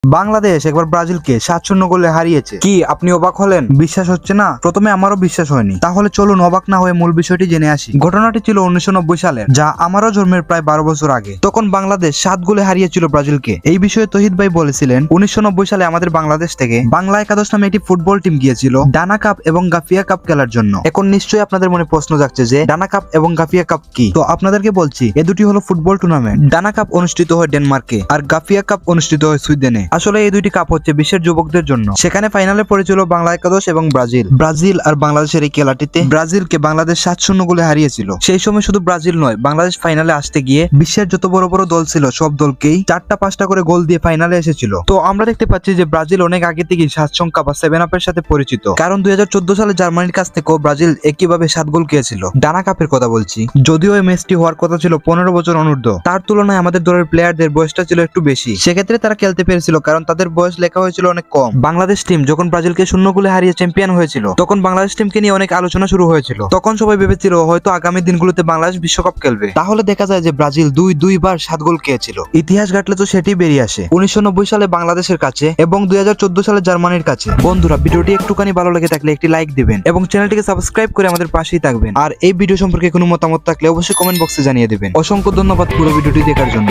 বাংলাদেশ একবার ব্রাজিলকে 7-0 গোলে হারিয়েছে। কি আপনি অবাক হলেন? বিশ্বাস হচ্ছে না? প্রথমে আমারও বিশ্বাস হয়নি। তাহলে চলুন অবাক না হয়ে মূল বিষয়টি জেনে আসি। ঘটনাটি ছিল 1990 সালের, যা আমারও জন্মের প্রায় 12 বছর আগে। তখন বাংলাদেশ 7 গোলে হারিয়েছিল ব্রাজিলকে। এই বিষয়ে তহিদ ভাই বলেছিলেন, 1990 সালে আমাদের বাংলাদেশ থেকে বাংলা একাদশ নামে একটি ফুটবল টিম গিয়েছিল ডানা কাপ এবং গাফিয়া কাপ খেলার জন্য। এখন নিশ্চয়ই আপনাদের মনে প্রশ্ন জাগছে যে ডানা কাপ এবং গাফিয়া কাপ কি? তো আপনাদেরকে বলছি, এ দুটি হলো ফুটবল টুর্নামেন্ট। ডানা কাপ অনুষ্ঠিত হয় ডেনমার্কে আর গাফিয়া কাপ অনুষ্ঠিত হয় সুইডেনে। আসলে এই দুইটি কাপ হচ্ছে বিশ্বের যুবকদের জন্য। সেখানে ফাইনালে পড়েছিল বাংলা একাদশ এবং ব্রাজিল আর বাংলাদেশের এই খেলাটিতে ব্রাজিলকে বাংলাদেশ 7-0 গোলে হারিয়েছিল। সেই সময় শুধু ব্রাজিল নয়, বাংলাদেশ ফাইনালে আসতে গিয়ে বিশ্বের যত বড় বড় দল ছিল সব দলকেই 4টা-5টা করে গোল দিয়ে ফাইনালে এসেছিল। তো আমরা দেখতে পাচ্ছি যে ব্রাজিল অনেক আগে থেকেই 7 সংখ্যা বা 7 আপের সাথে পরিচিত, কারণ 2014 সালে জার্মানির কাছ থেকেও ব্রাজিল একইভাবে 7 গোল খেয়েছিল। ডানা কাপের কথা বলছি। যদিও এই ম্যাচটি হওয়ার কথা ছিল 15 বছর অনূর্ধ্ব, তার তুলনায় আমাদের দলের প্লেয়ারদের বয়সটা ছিল একটু বেশি। সেক্ষেত্রে তারা খেলতে পেরেছিল কারণ তাদের বয়স লেখা হয়েছিল অনেক কম। বাংলাদেশ টিম যখন ব্রাজিলকে 0 গোলে হারিয়ে চ্যাম্পিয়ন হয়েছিল, তখন বাংলাদেশ টিমকে নিয়ে অনেক আলোচনা শুরু হয়েছিল। তখন সবাই ভেবেছিল হয়তো আগামী দিনগুলোতে বাংলাদেশ বিশ্বকাপ খেলবে। তাহলে দেখা যায় যে ব্রাজিল দুইবার 7 গোল খেয়েছিল। ইতিহাস ঘাটলে তো সেটি বেরিয়ে আসে 1990 সালে বাংলাদেশের কাছে এবং 2014 সালে জার্মানির কাছে। বন্ধুরা, ভিডিওটি একটুখানি ভালো লেগে থাকলে একটি লাইক দিবেন এবং চ্যানেলটিকে সাবস্ক্রাইব করে আমাদের পাশেই থাকবেন। আর এই ভিডিও সম্পর্কে কোনো মতামত থাকলে অবশ্যই কমেন্ট বক্সে জানিয়ে দিবেন। অসংখ্য ধন্যবাদ পুরো ভিডিওটি দেখার জন্য।